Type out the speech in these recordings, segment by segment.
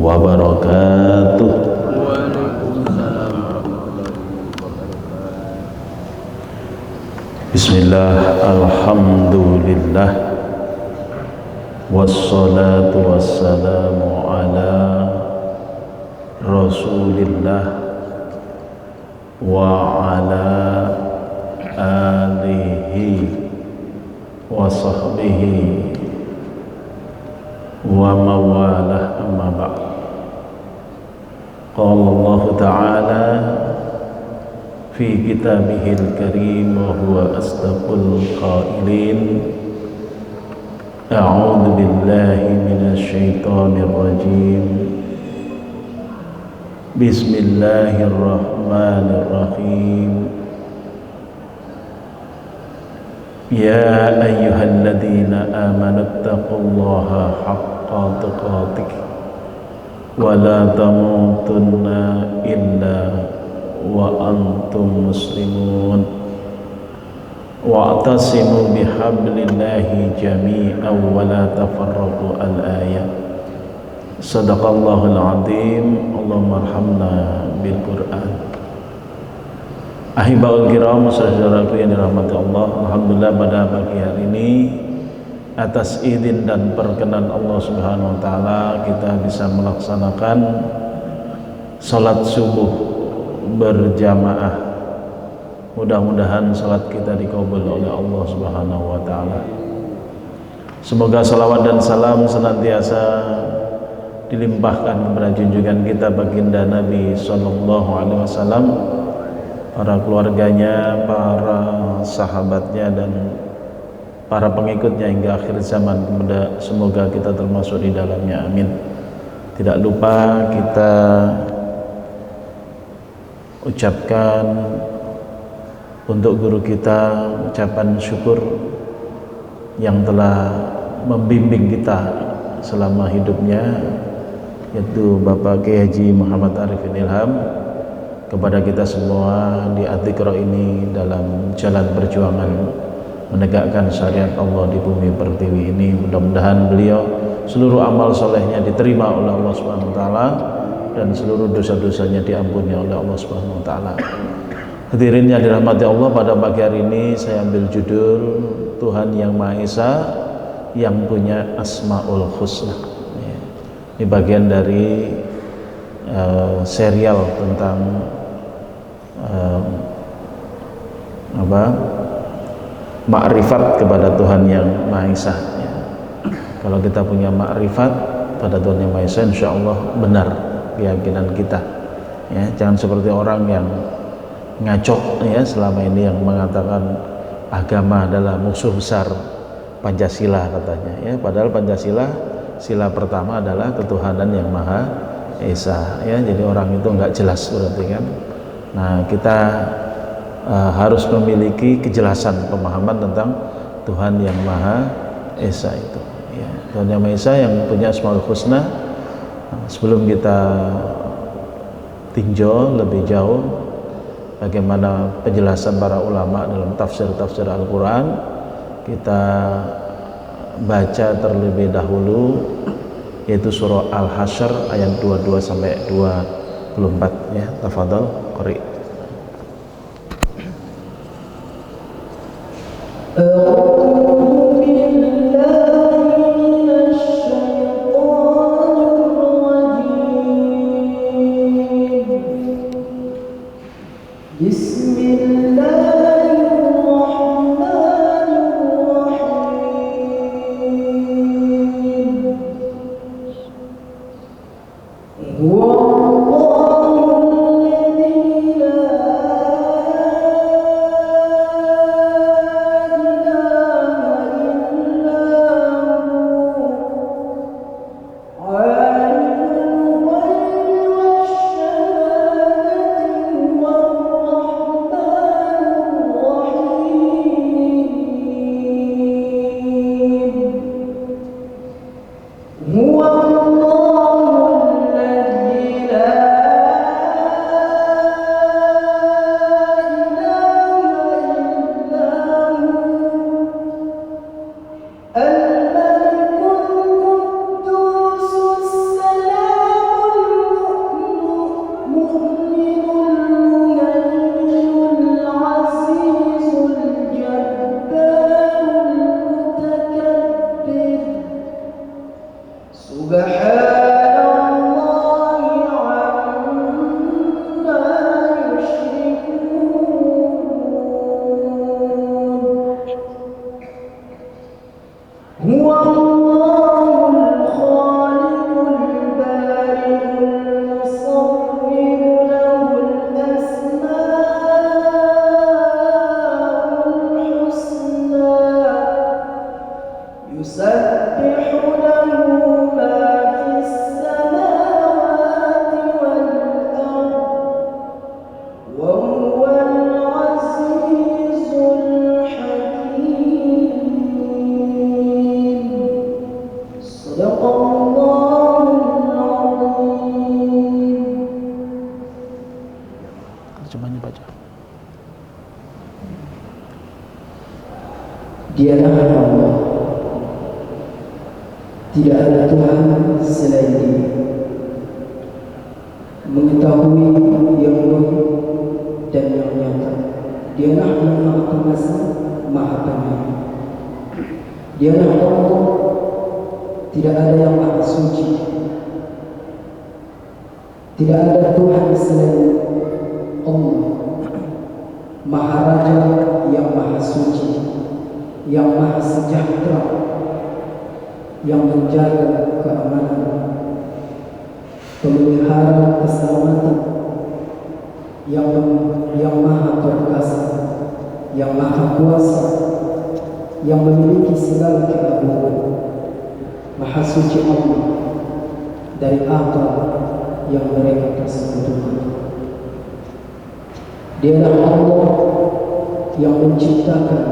wabarakatuh. Bismillah, alhamdulillah, wassalatu wassalamu ala rasulillah wa ala alihi wa sahbihi wa mawalah, amma ba'd. Qala Allah Ta'ala fi kitabihil karim wa huwa asdaqul qailin. A'udzu billahi minasy syaithanir rajim. Bismillahirrahmanirrahim. Ya ayyuhalladzina amanu taqullaha haqqa tuqatih wa la tamutunna illa wa antum muslimun wa'tasimu bihablillahi jami'an wa la tafarraqu. al-ayat. Sadaqallahul azim. Allahumma arhamna bil Qur'an. Ahibbaul kiram, saudaraku yang dirahmati Allah, alhamdulillah pada pagi hari ini atas izin dan perkenan Allah Subhanahu wa taala kita bisa melaksanakan salat subuh berjamaah. Mudah-mudahan salat kita dikabul oleh Allah Subhanahu wa taala. Semoga salawat dan salam senantiasa dilimpahkan kepada junjungan kita baginda Nabi sallallahu alaihi wasallam, para keluarganya, para sahabatnya dan para pengikutnya hingga akhir zaman. Semoga kita termasuk di dalamnya, amin. Tidak lupa kita ucapkan untuk guru kita ucapan syukur yang telah membimbing kita selama hidupnya, yaitu Bapak Kiai Haji Muhammad Arifin Ilham, kepada kita semua di Adzikra ini dalam jalan perjuangan menegakkan syariat Allah di bumi pertiwi ini. Mudah-mudahan beliau seluruh amal solehnya diterima oleh Allah Subhanahu wa taala dan seluruh dosa-dosanya diampuni oleh Allah Subhanahu wa taala. Hadirin yang dirahmati Allah, pada pagi hari ini saya ambil judul Tuhan yang Maha Esa yang punya Asmaul Husna. Ini bagian dari serial tentang makrifat kepada Tuhan yang Maha Esa. Kalau kita punya makrifat pada Tuhan yang Maha Esa, insya Allah benar keyakinan kita. Ya, jangan seperti orang yang ngacok ya selama ini, yang mengatakan agama adalah musuh besar Pancasila katanya. Ya, padahal Pancasila sila pertama adalah ketuhanan yang Maha Esa. Ya, jadi orang itu nggak jelas berarti kan. Nah, kita harus memiliki kejelasan pemahaman tentang Tuhan yang Maha Esa itu. Ya, Tuhan yang Maha Esa yang punya Asmaul Husna. Sebelum kita tinjau lebih jauh bagaimana penjelasan para ulama dalam tafsir-tafsir Al-Quran, kita baca terlebih dahulu yaitu surah Al-Hasyr ayat 22 sampai 24 ya. Tafadhal qari. La هو الله الخالق البارئ المصور له الأسماء الحسنى يسبح له ما في السماوات والأرض وهو العزيز الحكيم. صدق الله العظيم. Terjemahannya baca. Dialah Allah, tidak ada Tuhan selain Dia, mengetahui yang gaib dan yang nyata. Dialah yang Maha Pengasih, Maha Penyayang. Dialah Allah, tidak ada yang Maha Suci, tidak ada Tuhan selain Allah, Maha Raja yang Maha Suci, yang Maha Sejahtera, yang menjaga keamanan, pemelihara keselamatan, yang Maha Perkasa, yang Maha Kuasa, yang memiliki segala keagungan. Maha Suci Allah dari apa yang mereka persekutukan. Dialah Allah yang menciptakan,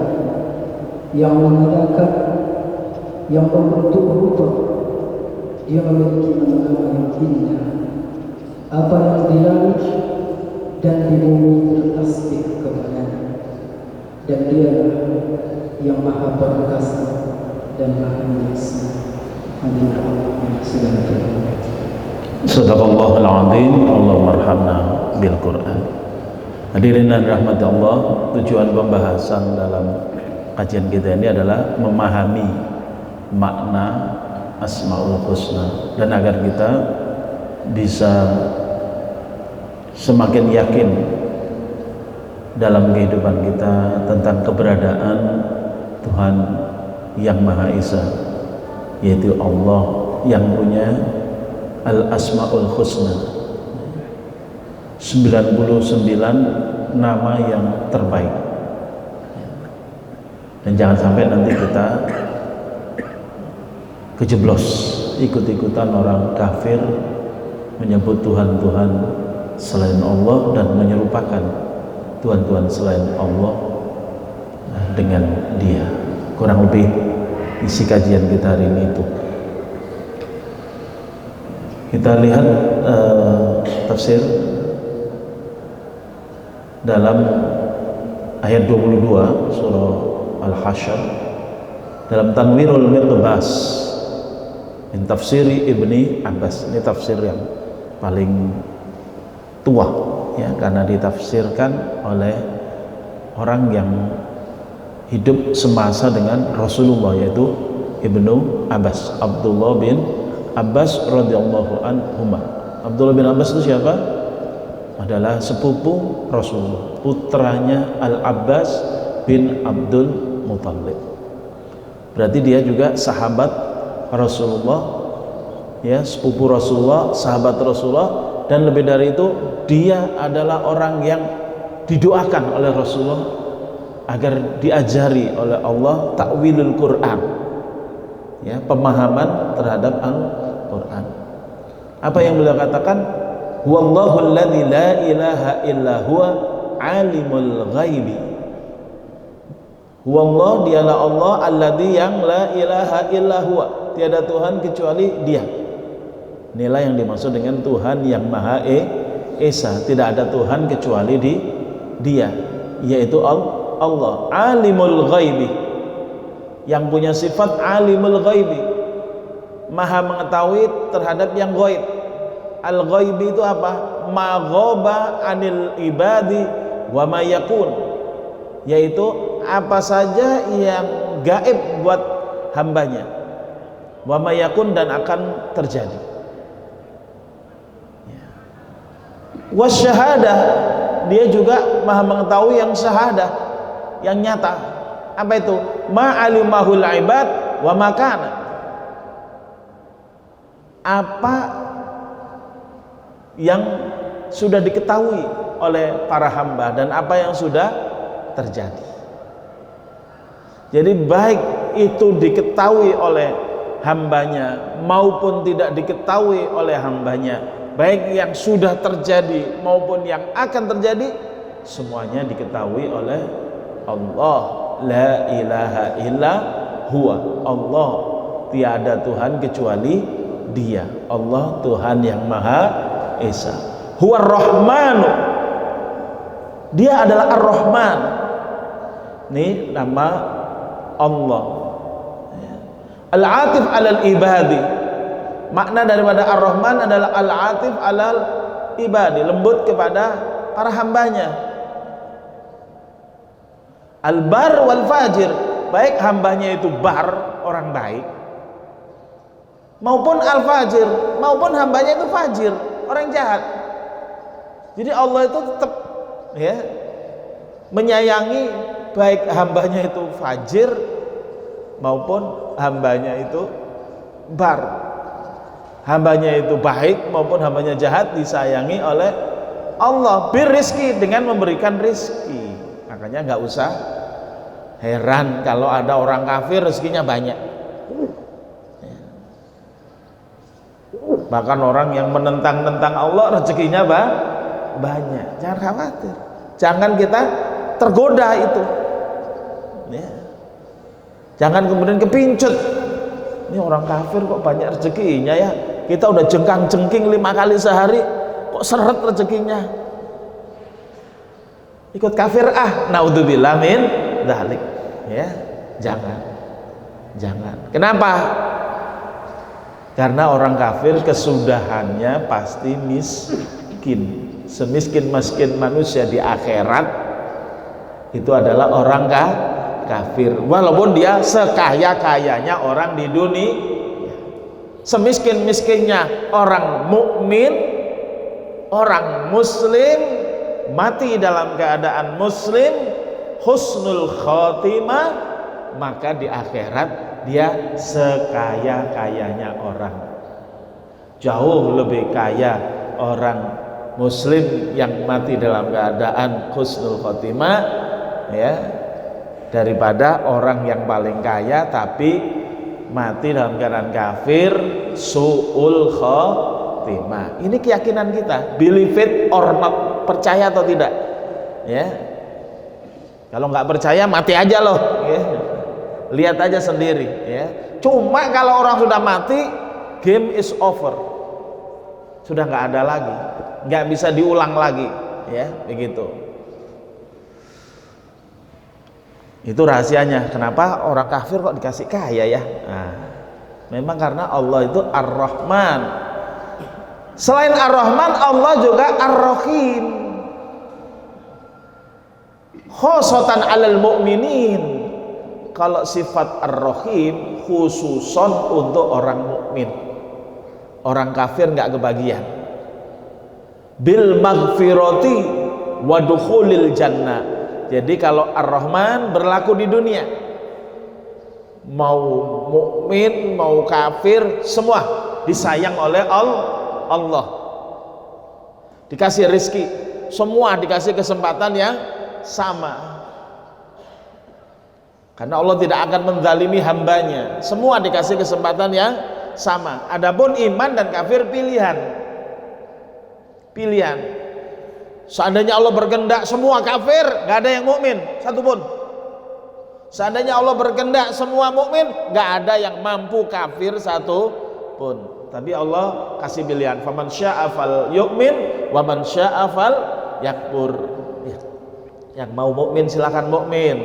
yang mengadakan, yang membentuk rupa. Dia memiliki nama-nama yang indah. Apa yang di langit dan di bumi bertasbih kepadanya. Dan Dialah yang Maha Perkasa dan Maha Bijaksana. Hadirin Allah segala firman. Sadaqallahul azim. Allahumma arhamna bil Qur'an. Hadirin dan rahmati Allah, tujuan pembahasan dalam kajian kita ini adalah memahami makna Asmaul Husna, dan agar kita bisa semakin yakin dalam kehidupan kita tentang keberadaan Tuhan yang Maha Esa, yaitu Allah yang punya Al-Asmaul Husna, 99 nama yang terbaik. Dan jangan sampai nanti kita kejeblos ikut-ikutan orang kafir menyebut Tuhan-Tuhan selain Allah dan menyerupakan Tuhan-Tuhan selain Allah dengan Dia. Kurang lebih isi kajian kita hari ini itu. Kita lihat tafsir dalam ayat 22 surah Al-Hasyr, dalam Tanwirul Miqbas min tafsiri Ibni Abbas. Ini tafsir yang paling tua ya, karena ditafsirkan oleh orang yang hidup semasa dengan Rasulullah, yaitu Ibnu Abbas, Abdullah bin Abbas radhiyallahu anhuma. Abdullah bin Abbas itu siapa? Adalah sepupu Rasulullah, putranya Al-Abbas bin Abdul Muthalib. Berarti dia juga sahabat Rasulullah ya, sepupu Rasulullah, sahabat Rasulullah, dan lebih dari itu dia adalah orang yang didoakan oleh Rasulullah agar diajari oleh Allah ta'wilul Quran ya, pemahaman terhadap Al-Quran. Apa yang beliau katakan? Wallahu alladzi la ilaha illa huwa alimul ghaibi. Wallah, dialah Allah alladzi yang la ilaha illa huwa, tiada Tuhan kecuali Dia. Inilah yang dimaksud dengan Tuhan yang Maha Esa, tidak ada Tuhan kecuali Dia, yaitu Allah. Alimul ghaibi, yang punya sifat alimul ghaibi, Maha mengetahui terhadap yang ghaib. Al-ghaibi itu apa? Ma ghaba anil ibadi wa ma yakun, yaitu apa saja yang gaib buat hambanya, wa ma yakun, dan akan terjadi. Wasyahadah, dia juga Maha mengetahui yang syahadah, yang nyata. Apa itu? Ma alimahul ibad wa makana. Apa yang sudah diketahui oleh para hamba dan apa yang sudah terjadi. Jadi baik itu diketahui oleh hambanya maupun tidak diketahui oleh hambanya, baik yang sudah terjadi maupun yang akan terjadi, semuanya diketahui oleh Allah. La ilaha illa huwa. Allah, tiada Tuhan kecuali Dia. Allah Tuhan yang Maha Esa. Huwa Rahmanu. Dia adalah Ar-Rahman. Ini nama Allah. Al-Atif alal ibadi. Makna daripada Ar-Rahman adalah Al-Atif alal ibadi, lembut kepada para hambanya. Al-Bar wal Fajir, baik hambanya itu bar, orang baik, maupun Al-Fajir, maupun hambanya itu fajir, orang jahat. Jadi Allah itu tetap ya menyayangi baik hambanya itu fajir maupun hambanya itu bar, hambanya itu baik maupun hambanya jahat disayangi oleh Allah. Birrizki, dengan memberikan rizki. Makanya nggak usah heran kalau ada orang kafir rezekinya banyak. Bahkan orang yang menentang-nentang Allah rezekinya banyak. Jangan khawatir, jangan kita tergoda itu ya. Jangan kemudian kepincut, ini orang kafir kok banyak rezekinya ya, kita udah jengkang-jengking 5 kali sehari kok seret rezekinya, ikut kafir naudzubillah min dzalik ya. Jangan. Kenapa? Karena orang kafir kesudahannya pasti miskin. Semiskin-miskin manusia di akhirat itu adalah orang kafir, walaupun dia sekaya-kayanya orang di dunia. Semiskin-miskinnya orang mukmin, orang muslim, mati dalam keadaan muslim, husnul khotimah, maka di akhirat dia sekaya-kayanya orang. Jauh lebih kaya orang muslim yang mati dalam keadaan husnul khotimah ya, daripada orang yang paling kaya tapi mati dalam keadaan kafir su'ul khotimah. Ini keyakinan kita, believe it or not, percaya atau tidak ya. Kalau nggak percaya mati aja loh ya. Lihat aja sendiri ya. Cuma kalau orang sudah mati, game is over, sudah nggak ada lagi, nggak bisa diulang lagi ya, begitu. Itu rahasianya kenapa orang kafir kok dikasih kaya ya. Nah, memang karena Allah itu Ar-Rahman. Selain Ar-Rahman, Allah juga Ar-Rahim, khosotan alal mu'minin. Kalau sifat Ar-Rahim khususon untuk orang mukmin, orang kafir nggak kebagian. Bil maghfirati wa dukhulil jannah. Jadi kalau Ar-Rahman berlaku di dunia, mau mukmin mau kafir semua disayang oleh Allah, dikasih rizki, semua dikasih kesempatan yang sama. Karena Allah tidak akan menzalimi hambanya, semua dikasih kesempatan yang sama. Adapun iman dan kafir pilihan. Seandainya Allah berkehendak semua kafir, nggak ada yang mukmin satupun. Seandainya Allah berkehendak semua mukmin, nggak ada yang mampu kafir satupun. Tapi Allah kasih pilihan, faman syaa'a fal yu'min wa man syaa'a fal yakfur. Ya. Yang mau mukmin silakan mukmin,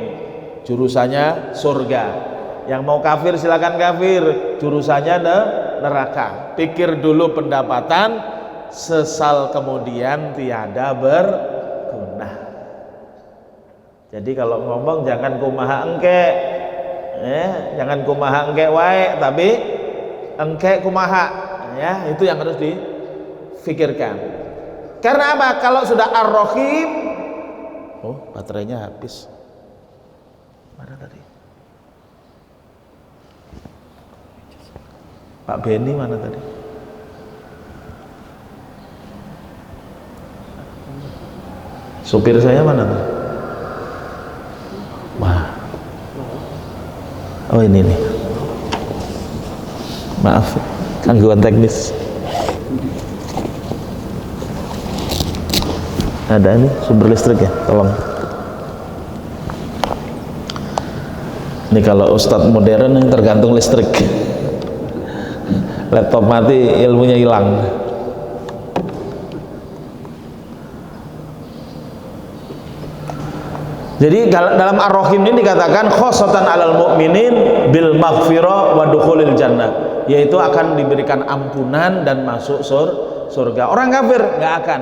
jurusannya surga. Yang mau kafir silakan kafir, jurusannya neraka. Pikir dulu pendapatan, sesal kemudian tiada berguna. Jadi kalau ngomong jangan kumaha engke, jangan kumaha engke wae, tapi engke kumaha, ya itu yang harus difikirkan. Karena apa? Kalau sudah Ar-Rahim, baterainya habis. Mana tadi? Pak Beni mana tadi? Supir saya mana tadi? Wah. Oh ini nih. Maaf, gangguan teknis. Ada nih sumber listrik ya, tolong. Ini kalau ustadz modern yang tergantung listrik. Laptop mati, ilmunya hilang. Jadi dalam Ar-Rahim ini dikatakan khosotan alal mu'minin bil maghfirah wa dukhulil jannah, yaitu akan diberikan ampunan dan masuk surga. Orang kafir nggak akan.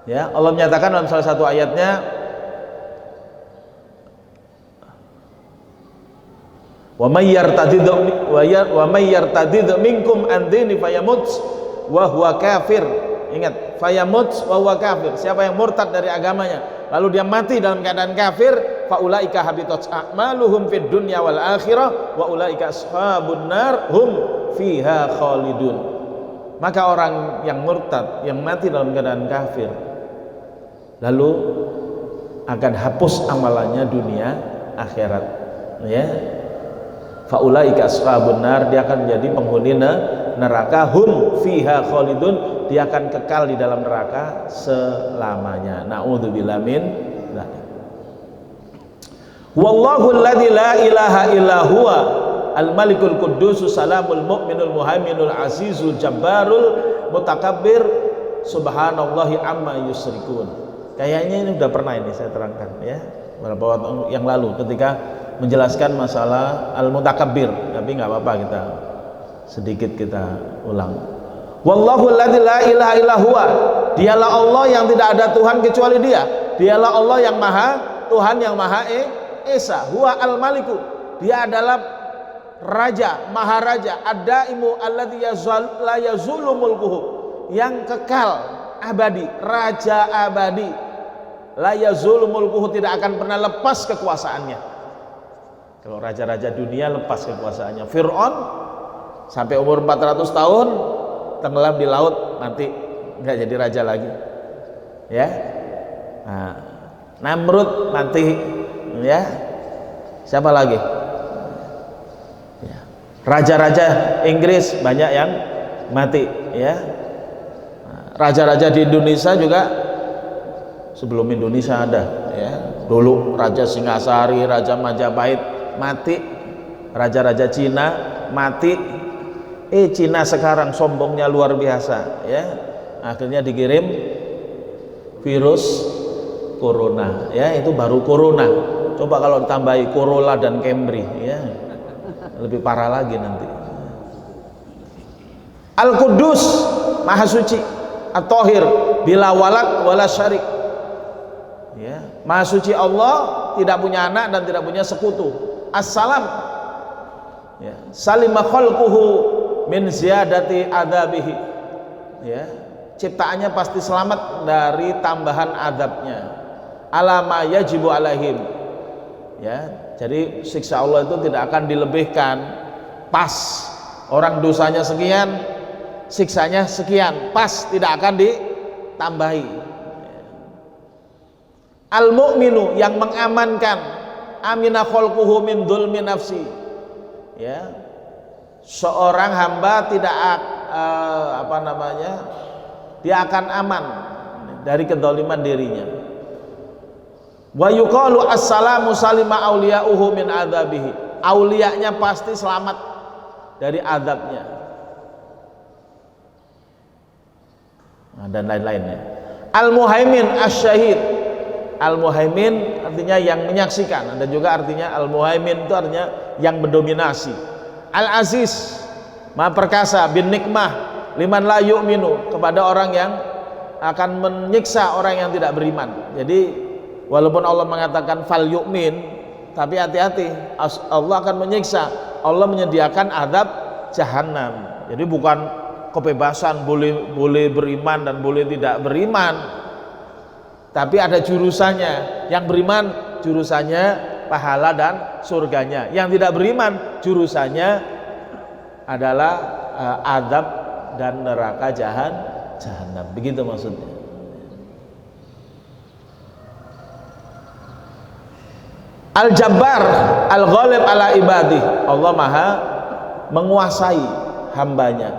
Ya, Allah menyatakan dalam salah satu ayatnya, wa may yartadid minkum an dini fayamut wa huwa kafir. Ingat, fayamut wa huwa kafir. Siapa yang murtad dari agamanya lalu dia mati dalam keadaan kafir, faulaika habitat a'maluhum fid dunya wal akhirah wa ulaika ashabun nar hum fiha khalidun. Maka orang yang murtad, yang mati dalam keadaan kafir, lalu akan hapus amalannya dunia akhirat, ya. Faulaika ashabun nar, dia akan menjadi penghuni neraka, hum fiha khalidun, dia akan kekal di dalam neraka selamanya. Na'udzubillah min dzalik. Wallahu alladzi la ilaha illa huwa al-malikul quddus salamul mu'minul muhaiminul azizul jabbarul mutakabbir subhanallahi amma yusyrikun. Kayaknya ini udah pernah ini saya terangkan ya beberapa waktu yang lalu ketika menjelaskan masalah al-mutakabbir, tapi nggak apa-apa kita sedikit kita ulang. Wallahu alladzi la ilaha illa huwa, dialah Allah yang tidak ada Tuhan kecuali Dia. Dialah Allah yang maha Tuhan yang maha esa. Huwa al-maliku, Dia adalah raja, maha raja, ad-daimu alladzi la yazulu mulkuhu, yang kekal abadi, raja abadi. La yazulu mulkuhu, tidak akan pernah lepas kekuasaannya. Kalau raja-raja dunia lepas kekuasaannya. Fir'aun sampai umur 400 tahun tenggelam di laut, nanti nggak jadi raja lagi, ya. Nah, Namrud mati, ya. Siapa lagi? Ya. Raja-raja Inggris banyak yang mati, ya. Raja-raja di Indonesia juga sebelum Indonesia ada, ya. Dulu Raja Singasari, Raja Majapahit mati, raja-raja Cina mati. Cina sekarang sombongnya luar biasa, ya. Akhirnya dikirim virus corona, ya, itu baru corona. Coba kalau ditambahi Corolla dan Camry, ya, lebih parah lagi nanti. Al-Quddus, Maha Suci, At-Thahir, bila walad wala syarik. Ya, Maha Suci Allah, tidak punya anak dan tidak punya sekutu. As-Salam, ya, salima khalquhu min ziyadati adzabihi, ya, ciptaannya pasti selamat dari tambahan azabnya. Alama yajibu alaihim, ya, jadi siksa Allah itu tidak akan dilebihkan. Pas orang dosanya sekian, siksanya sekian, pas, tidak akan ditambahi. Al-mu'minu, yang mengamankan, amina khalquhu min dzulmi nafsi, ya, seorang hamba tidak dia akan aman dari kedzaliman dirinya. Wa yuqalu assalamu salima auliya'uhu min adzabihi, auliyanya pasti selamat dari azabnya. Nah, dan lain-lainnya. Al-muhaimin asyahid, al-muhaimin artinya yang menyaksikan, dan juga artinya al-muhaimin itu artinya yang mendominasi. Al-aziz, maha perkasa, bin nikmah liman la yu'minu, kepada orang yang akan menyiksa orang yang tidak beriman. Jadi walaupun Allah mengatakan fal yu'min, tapi hati-hati, Allah akan menyiksa. Allah menyediakan azab jahanam. Jadi bukan kebebasan, boleh beriman dan boleh tidak beriman, tapi ada jurusannya. Yang beriman jurusannya pahala dan surganya, yang tidak beriman jurusannya adalah azab dan neraka jahanam. Begitu maksudnya. Al-Jabbar, Al-Ghalib ala ibadih. Allah Maha menguasai hambanya.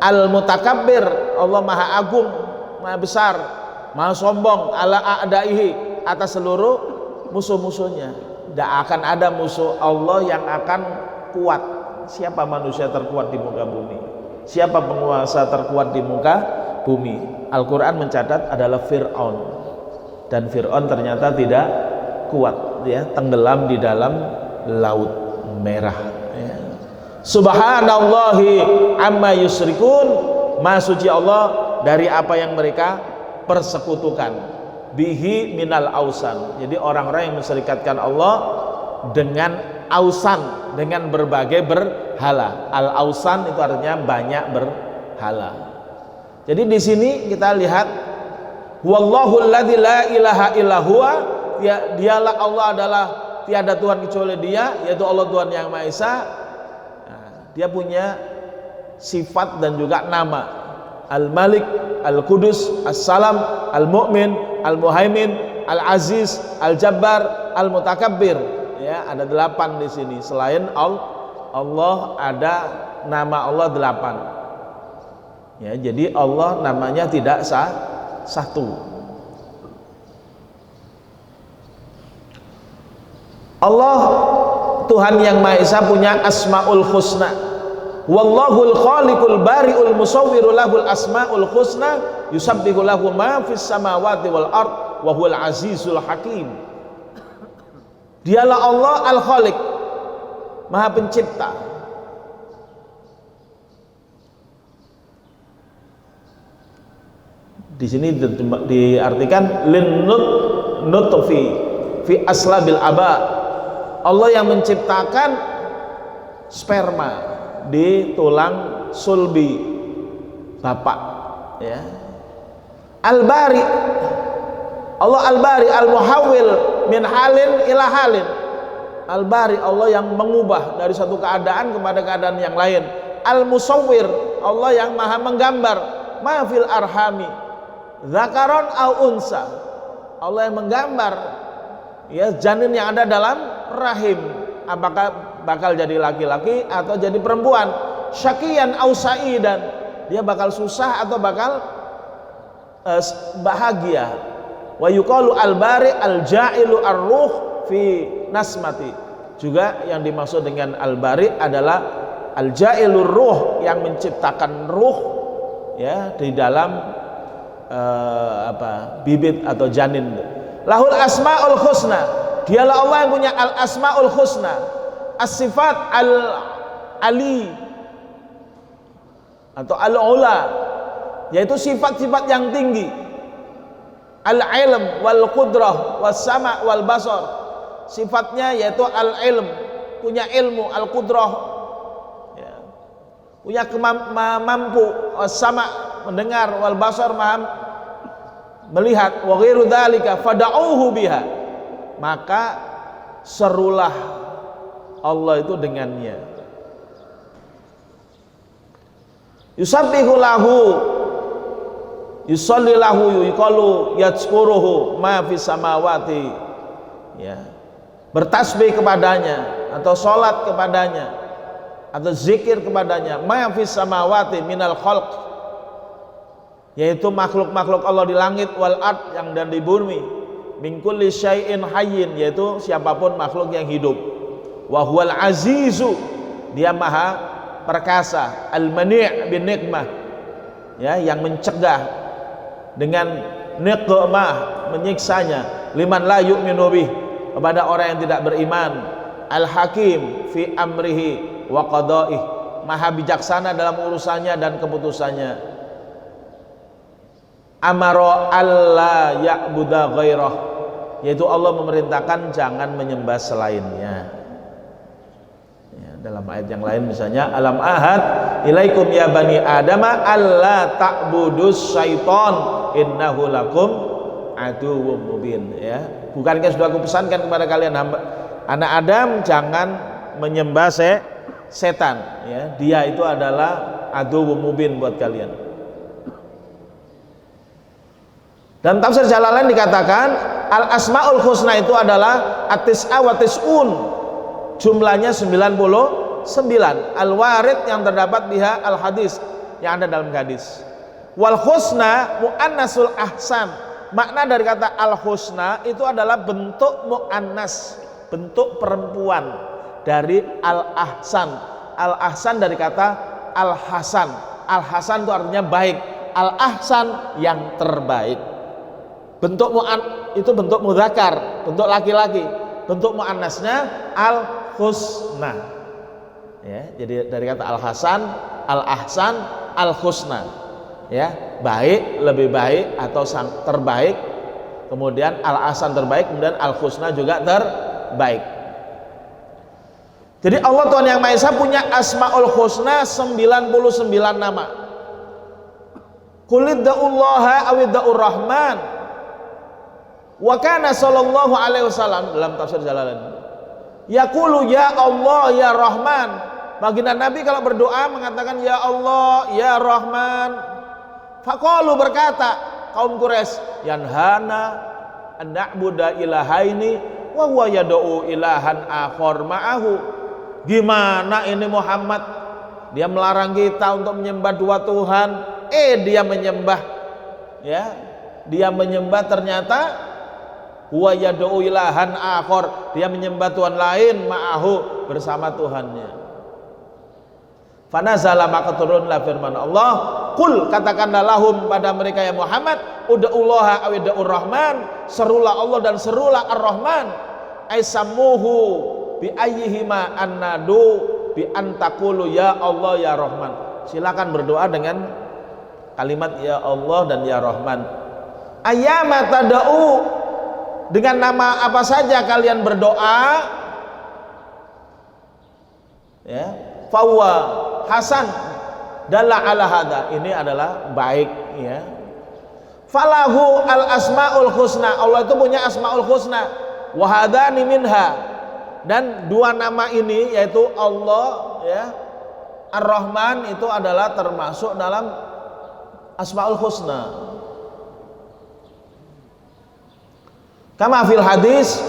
Al-Mutakabbir, Allah Maha agung, Maha besar, Maha sombong, ala a'daihi, atas seluruh musuh-musuhnya. Tidak akan ada musuh Allah yang akan kuat. Siapa manusia terkuat di muka bumi? Siapa penguasa terkuat di muka bumi? Al-Quran mencatat adalah Fir'aun. Dan Fir'aun ternyata tidak kuat, ya, tenggelam di dalam laut merah, ya. Subhanallahi amma yusyrikun, maha suci Allah dari apa yang mereka persekutukan. Bihi minal ausan. Jadi orang-orang yang menserikatkan Allah dengan ausan, dengan berbagai berhala. Al ausan itu artinya banyak berhala. Jadi di sini kita lihat wallahu alladzi la ilaha illa huwa, dialah Allah adalah tiada Tuhan kecuali Dia, yaitu Allah Tuhan yang Maha Esa. Nah, Dia punya sifat dan juga nama. Al-Malik, Al-Qudus, As-Salam, Al-Mu'min, Al-Muhaimin, Al-Aziz, Al-Jabbar, Al-Mutakabbir. Ya, ada 8 di sini. Selain Allah ada nama Allah 8. Ya, jadi Allah namanya tidak satu. Allah Tuhan yang Maha Esa punya Asmaul Husna. Wallahul khaliqul bari'ul musawwiru lahul asmaul husna yusabbihu lahu ma fis samawati wal ard wa huwal azizul hakim. Dialah Allah Al-Khaliq, Maha Pencipta. Di sini diartikan lin nutfi fi aslabil aba. Allah yang menciptakan sperma di tulang sulbi bapak, ya. Al-Bari, Allah Al-Bari, Al-Muhawwil min halin ila halin. Al-Bari, Allah yang mengubah dari satu keadaan kepada keadaan yang lain. Al-Musawwir, Allah yang Maha menggambar. Ma fil arhami dzakaron au unsa, Allah yang menggambar, ya, janin yang ada dalam rahim, apakah bakal jadi laki-laki atau jadi perempuan. Syakiyan au sa'idan, dia bakal susah atau bakal bahagia. Wa yuqalu al-bari al-ja'ilu ar-ruh fi nasmati. Juga yang dimaksud dengan al-bari adalah al-ja'ilur ruh, yang menciptakan ruh, ya, di dalam bibit atau janin. Lahul asmaul husna, dialah Allah yang punya al asmaul husna. As-sifat al-ali atau al-ula, yaitu sifat-sifat yang tinggi. Al-ilm wal qudrah was sama wal basar, sifatnya yaitu al-ilm, punya ilmu, al-qudrah, ya, punya mampu, was-sama mendengar, wal basar melihat, wa ghairu dzalika fad'uhu biha, maka serulah Allah itu dengannya. Yusabbihu lahu, yusalli lahu, yuqalu yadzkuruhu ma fis samawati, ya, bertasbih kepadanya atau salat kepadanya atau zikir kepadanya, ma fis samawati minal khalq, yaitu makhluk-makhluk Allah di langit, wal ard, yang dan di bumi, min kulli syai'in hayyin, yaitu siapapun makhluk yang hidup. Wa huwal azizu, dia maha perkasa, al-mani' bin nikmah, ya, yang mencegah dengan nikmah, menyiksanya, liman la yu'minu bih, kepada orang yang tidak beriman. Al-hakim fi amrihi wa qada'ih, maha bijaksana dalam urusannya dan keputusannya. Amara alla ya'budu ghairah, yaitu Allah memerintahkan jangan menyembah selainnya. Dalam ayat yang lain misalnya, alam ahad ilaikum ya bani adama alla ta'budus syaiton innahu lakum aduwwum mubin, ya. Bukankah sudah aku pesankan kepada kalian anak Adam, jangan menyembah setan, ya. Dia itu adalah aduwwum mubin buat kalian. Dan tafsir Jalalain dikatakan al asmaul husna itu adalah at-tis'a wa tis'un, jumlahnya 99, al warid yang terdapat biha al hadis, yang ada dalam hadis. Wal husna muannasul ahsan, makna dari kata al husna itu adalah bentuk muannas, bentuk perempuan dari al ahsan. Al ahsan dari kata al hasan. Al hasan itu artinya baik, al ahsan yang terbaik. Bentuk itu bentuk mudzakkar, bentuk laki-laki. Bentuk muannasnya al husna, ya. Jadi dari kata al hasan, al ahsan, al husna, ya, baik, lebih baik atau sang terbaik. Kemudian al ahsan terbaik, kemudian al husna juga terbaik. Jadi Allah Tuhan Yang Maha Esa punya asmaul husna 99 nama. Qulidda'ullaha awidda'ur rahman. Wa kana sallallahu alaihi wasallam dalam tafsir Jalalain yaqulu ya Allah ya Rahman. Baginda Nabi kalau berdoa mengatakan ya Allah ya Rahman. Faqalu berkata kaum Quraisy yanhana an na'budu ilahaini wa huwa yad'u ilahan akhar ma'ahu. Gimana ini Muhammad, dia melarang kita untuk menyembah dua Tuhan, dia menyembah, ya, dia menyembah ternyata huwa yad'u ilahan akhar, dia menyembah Tuhan lain ma'ahu, bersama Tuhannya. Fanazala, maka turunlah firman Allah, qul, katakanlah lahum pada mereka ya Muhammad, ud'ullaha awid'ur rahman, serulah Allah dan serulah ar-Rahman, aisamuhu bi ayyihima annadu bi antakulu ya Allah ya Rahman. Silakan berdoa dengan kalimat ya Allah dan ya Rahman. Ayyama tada'u, dengan nama apa saja kalian berdoa, ya, fawa hasan dalla ala hada, ini adalah baik, ya. Falahu al asmaul husna, Allah itu punya asmaul husna, wa hadani minha, dan dua nama ini yaitu Allah, ya, Ar-Rahman itu adalah termasuk dalam asmaul husna. Kama fil hadis,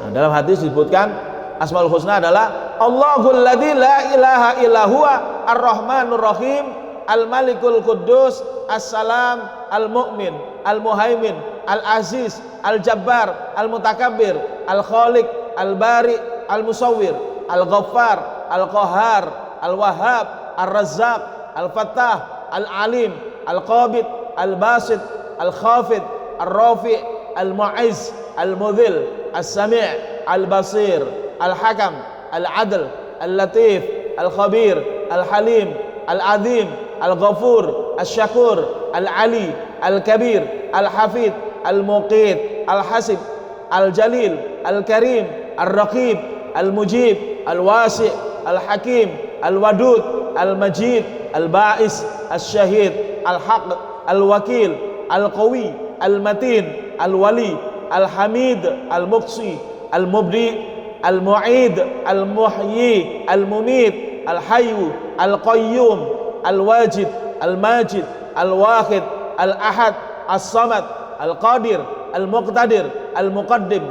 nah, dalam hadis disebutkan asmaul husna adalah Allahul ladzi la ilaha illa huwa ar-rahmanur rahim al-malikul quddus as-salam al-mu'min al-muhaimin al-aziz al-jabbar al-mutakabbir al-khaliq al-bari al-musawwir al-ghaffar al-qahhar al-wahhab ar-razzaq al-fattah al-alim al-qabid al-basit al-khafid al-rafi' al-mu'izz al-mudhil as-sami' al-basir al-hakam al-adl al-latif al-khabir al-halim al-azim al-ghafur al-syakur al-ali al-kabir al-hafid al-muqit al-hasib al-jalil al-karim al-raqib al-mujib al-wasi' al-hakim al-wadud al-majid al-ba'is al-syahid al-haq al-wakil al-qawi al-matin al-wali al-hamid al-muqsi al-mubdi al-mu'id al-muhyi al-mumit al-hayyu al-qayyum al-wajid al-majid al-wahid al-ahad as-samad al-qadir al-muqtadir al-muqaddim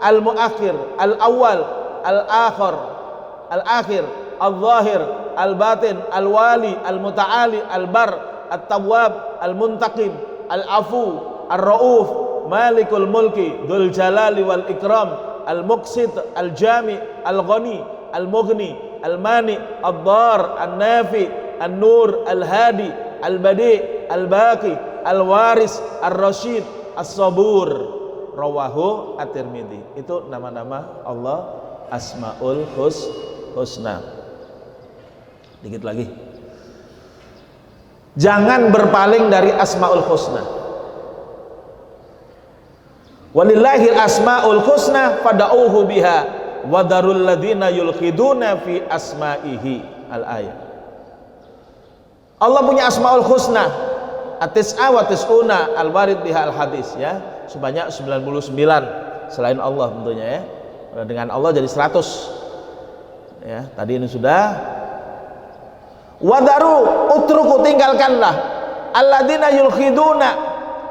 al-muakhir al-awwal al-akhir al-akhir al-zahir al-batin al-wali al-muta'ali al-bar at-tawwab al-muntaqim al-afu ar-rauf malikul mulki dzul jalali wal ikram al-muqsit al-jami al-ghani al-mughni al-mani ad-dar an-nafi an-nur al-hadi al-badi al-baqi al-waris ar-rasyid as-sabur. Rawahu at-Tirmidzi. Itu nama-nama Allah asmaul husna. Dikit lagi, jangan berpaling dari asmaul husna. Walillahil asmaul husna fad'uuhu biha wa darul ladzina yulkhiduna fi asma'ihi. Al-ayat. Allah punya asmaul husna at-tis'a wa tis'una al-warid biha al-hadis, ya, sebanyak 99 selain Allah tentunya, ya. dengan Allah jadi 100. Ya, tadi ini sudah. Wadaru utruku, tinggalkanlah alladzina yulkhiduna,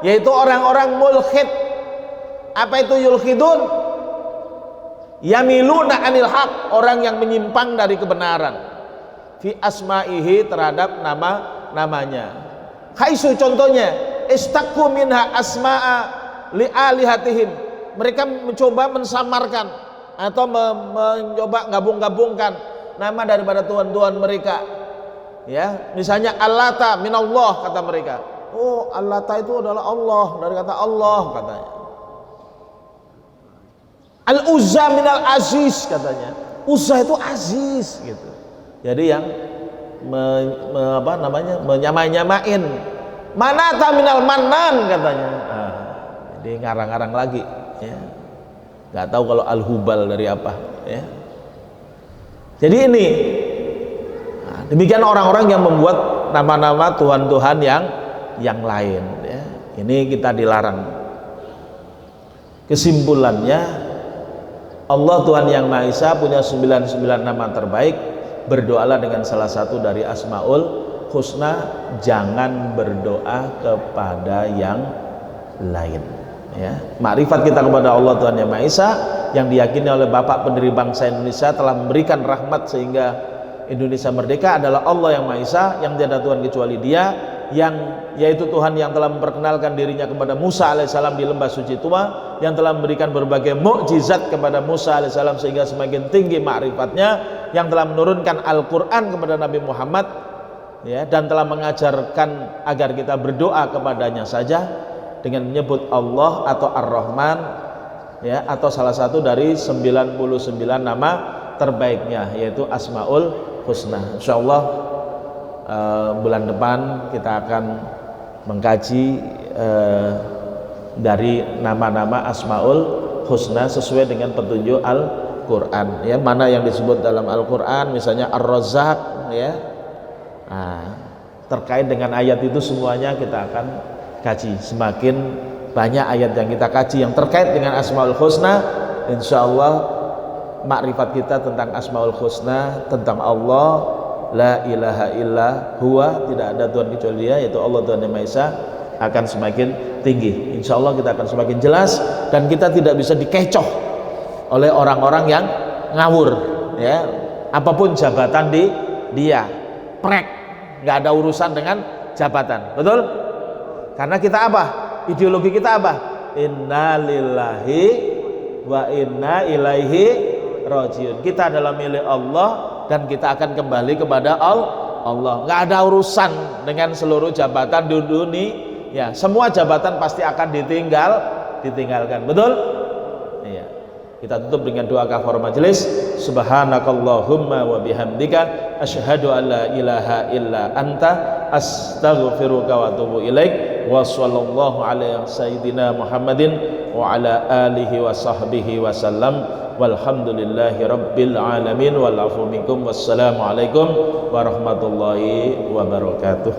yaitu orang-orang mulkhid. Apa itu yulkhidun? Yamiluna anil haq, orang yang menyimpang dari kebenaran. Fi asma'ihi, terhadap nama-namanya. Haitsu, contohnya, istaqu minha asma'a li alihatihim, mereka mencoba mensamarkan atau mencoba gabung-gabungkan nama daripada tuhan-tuhan mereka. Ya, misalnya Allata minallah, kata mereka. Oh, Allata itu adalah Allah, dari kata Allah katanya. Al-Uzza minal Aziz, katanya. Uzza itu Aziz gitu. Jadi yang menyamain. Manata minal Mannan, katanya. Jadi ngarang-ngarang lagi, ya. Nggak tahu kalau Al-Hubal dari apa, ya. Jadi ini, demikian orang-orang yang membuat nama-nama Tuhan-Tuhan yang lain, ya. Ini kita dilarang. Kesimpulannya, Allah Tuhan yang Maha Esa punya 99 nama terbaik. Berdoalah dengan salah satu dari Asmaul Husna, jangan berdoa kepada yang lain. Ya, makrifat kita kepada Allah Tuhan yang Maha Esa yang diyakini oleh Bapak pendiri bangsa Indonesia telah memberikan rahmat sehingga Indonesia merdeka adalah Allah yang Maha Esa, yang tiada Tuhan kecuali Dia, yang yaitu Tuhan yang telah memperkenalkan dirinya kepada Musa alaihissalam di lembah suci Tua, yang telah memberikan berbagai mukjizat kepada Musa alaihissalam sehingga semakin tinggi makrifatnya, yang telah menurunkan Al-Quran kepada Nabi Muhammad, ya, dan telah mengajarkan agar kita berdoa kepadanya saja dengan menyebut Allah atau Ar-Rahman, ya, atau salah satu dari 99 nama terbaiknya, yaitu Asmaul Husna. Insyaallah bulan depan kita akan mengkaji dari nama-nama Asmaul Husna sesuai dengan petunjuk Al-Quran, ya, mana yang disebut dalam Al-Quran, misalnya Ar-Razzaq, ya. Nah, terkait dengan ayat itu semuanya kita akan kaji. Semakin banyak ayat yang kita kaji yang terkait dengan Asmaul Husna, insyaallah makrifat kita tentang Asmaul Husna, tentang Allah, la ilaha illa huwa, tidak ada Tuhan kecuali Dia, yaitu Allah Tuhan yang Maha Esa, akan semakin tinggi. Insyaallah kita akan semakin jelas dan kita tidak bisa dikecoh oleh orang-orang yang ngawur, ya. Apapun jabatan dia prek, nggak ada urusan dengan jabatan, betul? Karena kita apa? Ideologi kita apa? Inna lillahi wa inna ilaihi rajiun. Kita adalah milik Allah dan kita akan kembali kepada Allah. Nggak ada urusan dengan seluruh jabatan di dunia. Ya, semua jabatan pasti akan ditinggalkan. Betul? Iya. Kita tutup dengan doa kafaratul majelis. Subhanakallahumma wa bihamdika asyhadu an la ilaha illa anta astaghfiruka wa atubu ilaik. Wa sallallahu ala sayyidina Muhammadin wa ala alihi wa sahbihi wa sallam. Walhamdulillahi rabbil alamin wal afu minkum. Wassalamu alaikum warahmatullahi wabarakatuh.